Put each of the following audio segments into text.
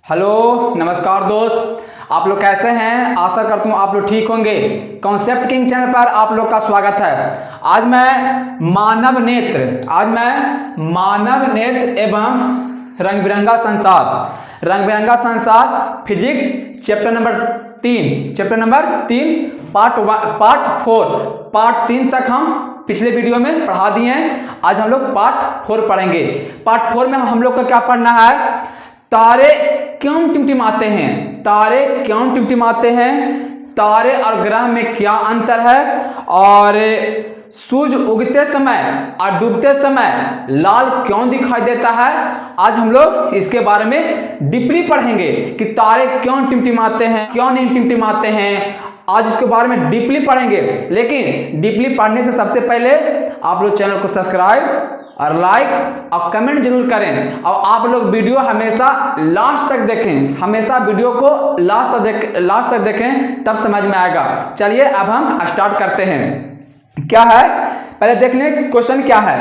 Hello नमस्कार दोस्त, आप लोग कैसे हैं। आशा करता हूँ आप लोग ठीक होंगे। कॉन्सेप्ट किंग चैनल पर आप लोग का स्वागत है। आज मैं मानव नेत्र एवं रंग बिरंगा संसार फिजिक्स चैप्टर नंबर 3 पार्ट 3 तक हम पिछले वीडियो में पढ़ा दिए हैं। आज हम लोग पार्ट 4 पढ़ेंगे। पार्ट 4 में हम लोग को क्या पढ़ना है, तारे क्यों टिमटिमाते हैं, तारे और ग्रह में क्या अंतर है, और सूर्य उगते समय और डूबते समय लाल क्यों दिखाई देता है। आज हम लोग इसके बारे में डीपली पढ़ेंगे कि तारे क्यों टिमटिमाते हैं, क्यों नहीं टिमटिमाते हैं। आज इसके बारे में डीपली पढ़ेंगे, लेकिन डीपली पढ़ने से सबसे पहले आप लोग चैनल को सब्सक्राइब और लाइक और कमेंट जरूर करें। और आप लोग वीडियो हमेशा लास्ट तक देखें, वीडियो को लास्ट तक देखें, तब समझ में आएगा। चलिए अब हम स्टार्ट करते हैं। क्या है, पहले देख लें क्वेश्चन क्या है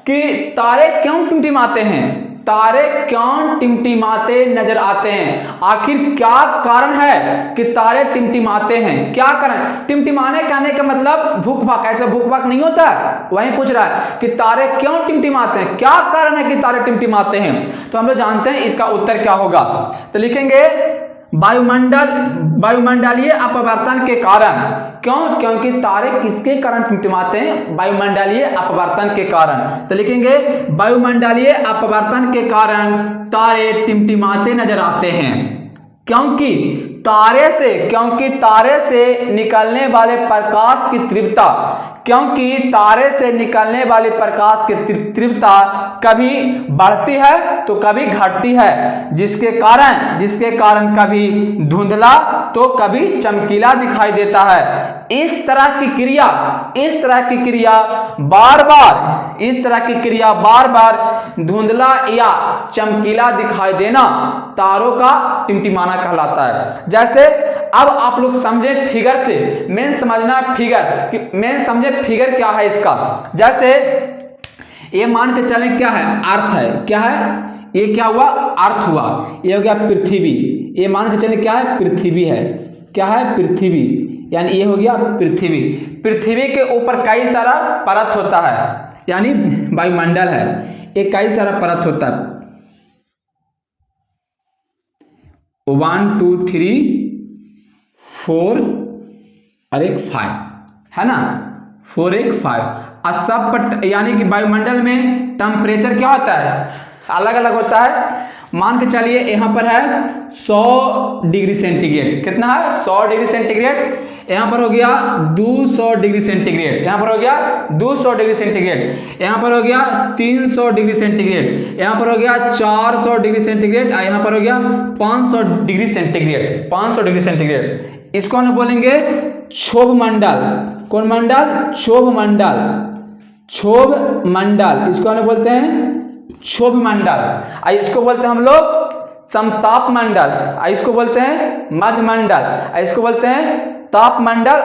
कि तारे क्यों टिमटिमाते हैं, तारे क्यों टिमटिमाते नजर आते हैं। आखिर क्या कारण है कि तारे टिमटिमाते हैं, क्या कारण। टिमटिमाने कहने का मतलब भूख भाग, ऐसे भूख भाग नहीं होता, वही पूछ रहा है कि तारे क्यों टिमटिमाते हैं, क्या कारण है कि तारे टिमटिमाते हैं। तो हम लोग जानते हैं इसका उत्तर क्या होगा। तो लिखेंगे वायुमंडलीय अपवर्तन के कारण। क्यों, क्योंकि तारे किसके कारण टिमटिमाते हैं, वायुमंडलीय अपवर्तन के कारण। तो लिखेंगे वायुमंडलीय अपवर्तन के कारण तारे टिमटिमाते नजर आते हैं। क्योंकि तारे से निकलने वाले प्रकाश की तीव्रता कभी बढ़ती है तो कभी घटती है, जिसके कारण कभी धुंधला तो कभी चमकीला दिखाई देता है। इस तरह की क्रिया बार बार धुंधला या चमकीला दिखाई देना तारों का टिमटिमाना कहलाता है। जैसे अब आप लोग समझे फिगर से, मेन समझे फिगर क्या है इसका। जैसे ये मान के चलें क्या है, अर्थ है, क्या है ये, क्या हुआ, अर्थ हुआ, ये हो गया पृथ्वी। ये मान के चलें क्या है, पृथ्वी है, क्या है, पृथ्वी, यानी ये हो गया पृथ्वी के ऊपर कई सारा परत होता है, यानी वायुमंडल है, एक कई सारा परत होता है। 1 2 3 4 और एक 5 है ना, 4 1 5। सब पर यानी कि वायुमंडल में टेम्परेचर क्या होता है, अलग अलग होता है। मान के चलिए यहाँ पर है 100 डिग्री सेंटीग्रेड, कितना है 100 डिग्री सेंटीग्रेड। यहाँ पर हो गया 200 डिग्री सेंटीग्रेड, यहाँ पर हो गया 200 डिग्री सेंटीग्रेड, यहाँ पर हो गया 300 डिग्री सेंटीग्रेड, यहाँ पर हो गया 400 डिग्री सेंटीग्रेड, और यहाँ पर हो गया 500 डिग्री सेंटीग्रेड। इसको हम बोलेंगे क्षोभ मंडल। कौन मंडल, क्षोभ मंडल, इसको हम बोलते हैं क्षोभ मंडल। इसको बोलते हैं हम लोग समताप मंडल, इसको बोलते हैं मध्य मंडल, इसको बोलते हैं ताप मंडल,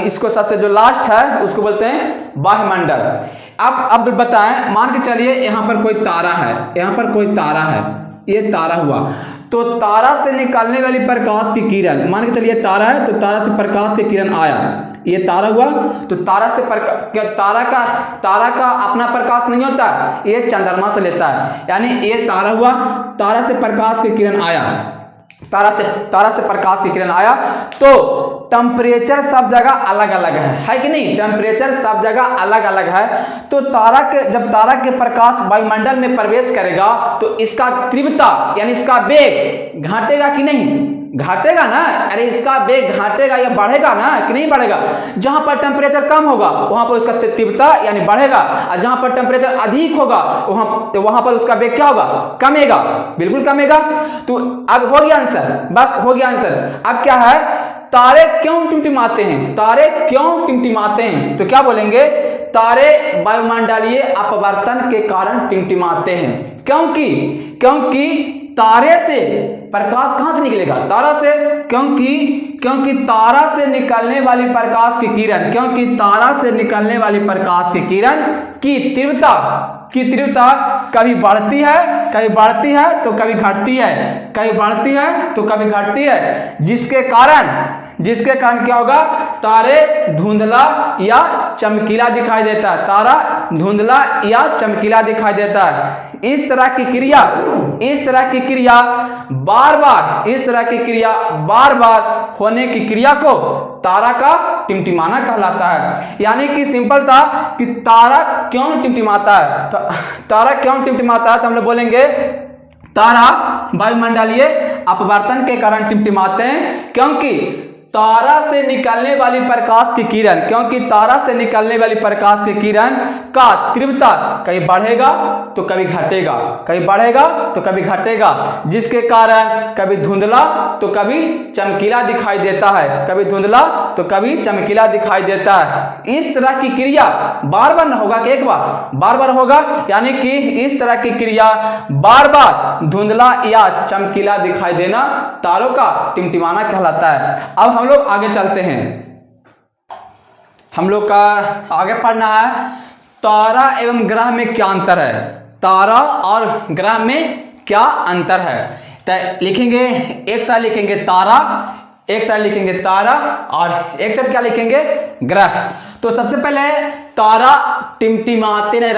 इसको सबसे जो लास्ट है उसको बोलते हैं वायुमंडल। अब बताएं, मान के चलिए यहाँ पर कोई तारा है, ये तारा हुआ, तो तारा से निकलने वाली प्रकाश की किरण, मान के चलिए तारा है, तो तारा से प्रकाश की किरण आया, ये तारा हुआ, तो तारा का अपना प्रकाश नहीं होता, ये चंद्रमा से लेता है। यानी ये तारा हुआ, तारा से प्रकाश की किरण आया, तो टेम्परेचर सब जगह अलग अलग है कि नहीं, टेम्परेचर सब जगह अलग अलग है। तो जब तारा के प्रकाश वायुमंडल में प्रवेश करेगा तो इसका तीव्रता यानी इसका वेग घटेगा कि नहीं, घटेगा ना। अरे इसका वेग घटेगा या बढ़ेगा ना, कि नहीं बढ़ेगा। जहां पर टेम्परेचर कम होगा वहां पर उसका तीव्रता यानी बढ़ेगा, और जहां पर टेम्परेचर अधिक होगा वहां पर उसका वेग क्या होगा, कमेगा, बिल्कुल कमेगा। तो अब हो गया आंसर, बस हो गया आंसर। अब क्या है, तारे क्यों टिमटिमाते हैं, तो क्या बोलेंगे, तारे वायुमंडलीय अपवर्तन के कारण टिमटिमाते हैं। क्योंकि तारे से प्रकाश कहां से निकलेगा, तारा से, क्योंकि क्योंकि तारा से निकलने वाली प्रकाश की किरण, क्योंकि तारा से निकलने वाली प्रकाश की किरण की तीव्रता कभी बढ़ती है तो कभी घटती है, कभी बढ़ती है तो कभी घटती है, जिसके कारण क्या होगा, तारे धुंधला या चमकीला दिखाई देता है, तारा धुंधला या चमकीला दिखाई देता है। इस तरह की क्रिया बार बार होने की क्रिया को तारा का टिमटिमाना कहलाता है। यानी कि सिंपल था कि तारा क्यों टिमटिमाता है, तो हम लोग बोलेंगे तारा वायुमंडलीय अपवर्तन के कारण टिमटिमाते हैं, क्योंकि तारा से निकलने वाली प्रकाश की किरण का तीव्रता कभी बढ़ेगा तो कभी घटेगा, जिसके कारण कभी धुंधला तो कभी चमकीला दिखाई देता है। इस तरह की क्रिया बार बार न होगा कि एक बार होगा, यानी कि इस तरह की क्रिया बार बार धुंधला या चमकीला दिखाई देना तारों का टिमटिमाना कहलाता है। अब हम लोग आगे चलते हैं, हम लोग का आगे पढ़ना है तारा एवं ग्रह में क्या अंतर है, तारा और ग्रह में क्या अंतर है। तो लिखेंगे, एक साइड लिखेंगे तारा, और एक साइड क्या लिखेंगे, ग्रह। तो सबसे पहले तारा टिमटिमाते नजर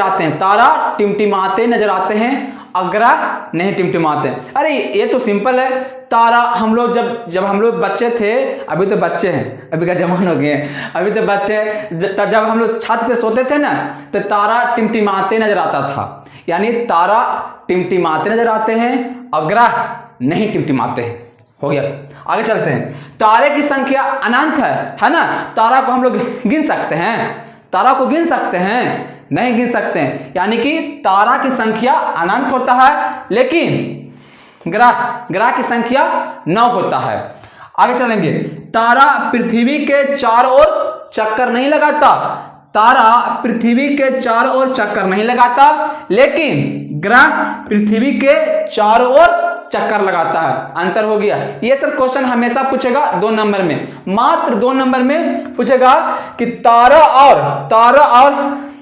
आते हैं और ग्रह नहीं टिमटिमाते। अरे ये तो सिंपल है, तारा हम लोग जब हम लोग बच्चे थे, अभी तो बच्चे हैं, अभी का जमाना हो गया, अभी तो बच्चे, जब हम लोग छत पे सोते थे ना, तो तारा टिमटिमाते नजर आता था, यानी तारा टिमटिमाते नजर आते हैं और ग्रह नहीं टिमटिमाते हैं। हो गया, आगे चलते हैं। तारे की संख्या अनंत है ना, तारा को हम लोग गिन सकते हैं, नहीं गिन सकते हैं, यानी कि तारा की संख्या अनंत होता है, लेकिन ग्रह की संख्या 9 होता है। आगे चलेंगे, तारा पृथ्वी के चारों ओर चक्कर नहीं लगाता, लेकिन ग्रह पृथ्वी के चारों ओर चक्कर लगाता है। अंतर हो गया। ये सब क्वेश्चन हमेशा पूछेगा 2 नंबर में, मात्र 2 नंबर में पूछेगा कि तारा और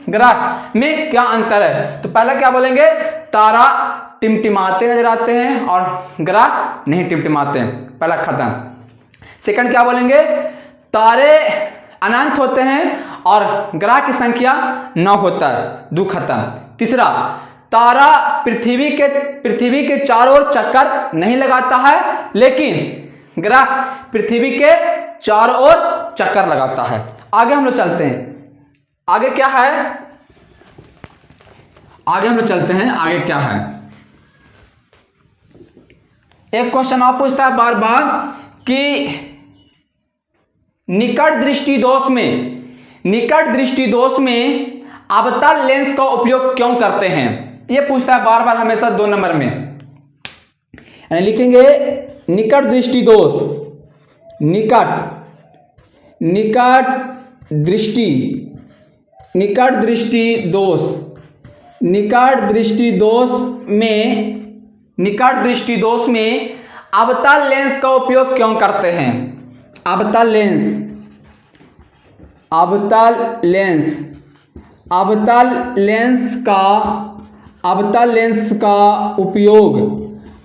ग्रह में क्या अंतर है। तो पहला क्या बोलेंगे, तारा टिमटिमाते नजर आते हैं और ग्रह नहीं टिमटिमाते हैं, पहला खत्म। सेकंड क्या बोलेंगे, तारे अनंत होते हैं और ग्रह की संख्या 9 होता है, 2 खत्म। तीसरा, तारा पृथ्वी के चारों ओर चक्कर नहीं लगाता है, लेकिन ग्रह पृथ्वी के चारों ओर चक्कर लगाता है। आगे हम लोग चलते हैं, आगे क्या है, आगे क्या है। एक क्वेश्चन आप पूछता है बार बार कि निकट दृष्टि दोष में अवतल लेंस का उपयोग क्यों करते हैं, ये पूछता है बार बार हमेशा 2 नंबर में। लिखेंगे निकट दृष्टि दोष में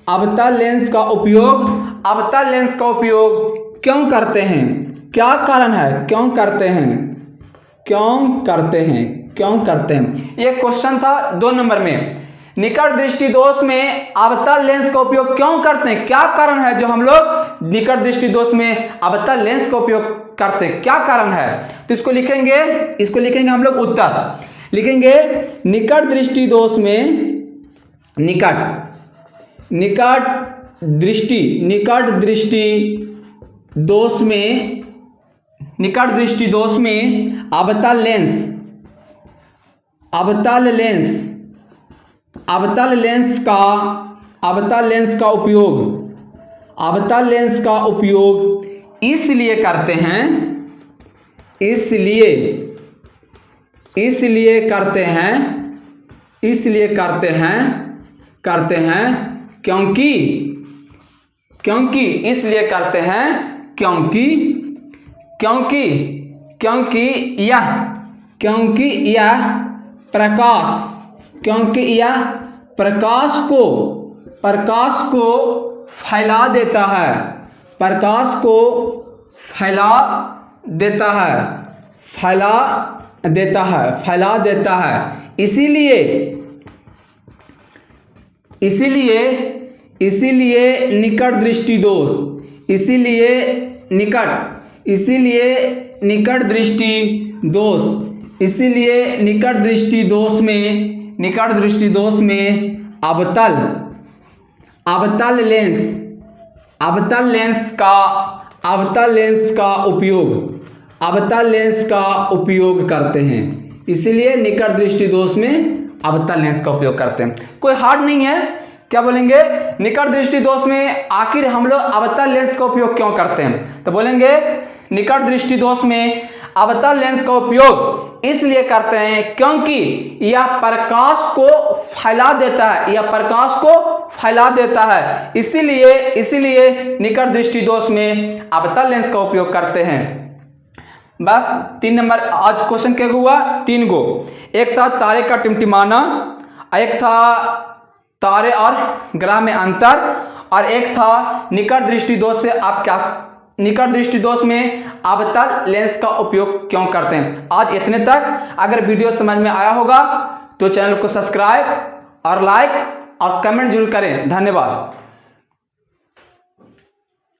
अवतल लेंस का उपयोग क्यों करते हैं। अवतल लेंस का उपयोग क्यों करते हैं, क्या कारण है, क्यों करते हैं। ये क्वेश्चन था 2 नंबर में। निकट दृष्टि दोष में अवतल लेंस का उपयोग क्यों करते हैं, क्या कारण है जो हम लोग निकट दृष्टि दोष में अवतल लेंस का उपयोग करते हैं, क्या कारण है। तो इसको लिखेंगे हम लोग, उत्तर लिखेंगे निकट दृष्टि दोष में अवतल लेंस का उपयोग इसलिए करते हैं क्योंकि क्योंकि यह प्रकाश को फैला देता है, फैला देता है। इसीलिए निकट दृष्टि दोष में अवतल लेंस का उपयोग करते हैं। इसीलिए निकट दृष्टि दोष में अवतल लेंस का उपयोग करते हैं। कोई हार्ड नहीं है। क्या बोलेंगे? निकट दृष्टि दोष में आखिर हम लोग अवतल लेंस का उपयोग क्यों करते हैं? तो बोलेंगे निकट दृष्टि दोष में अवतल लेंस का उपयोग इसलिए करते हैं क्योंकि यह प्रकाश को फैला देता है, इसीलिए निकट दृष्टि दोष में अवतल लेंस का उपयोग करते हैं। बस 3 नंबर आज क्वेश्चन क्या हुआ? 3 गो। एक था तारे का टिमटिमाना, एक था तारे और ग्रह में अंतर, और एक था निकट दृष्टि दोष में अवतल लेंस का उपयोग क्यों करते हैं। आज इतने तक। अगर वीडियो समझ में आया होगा तो चैनल को सब्सक्राइब और लाइक और कमेंट जरूर करें। धन्यवाद।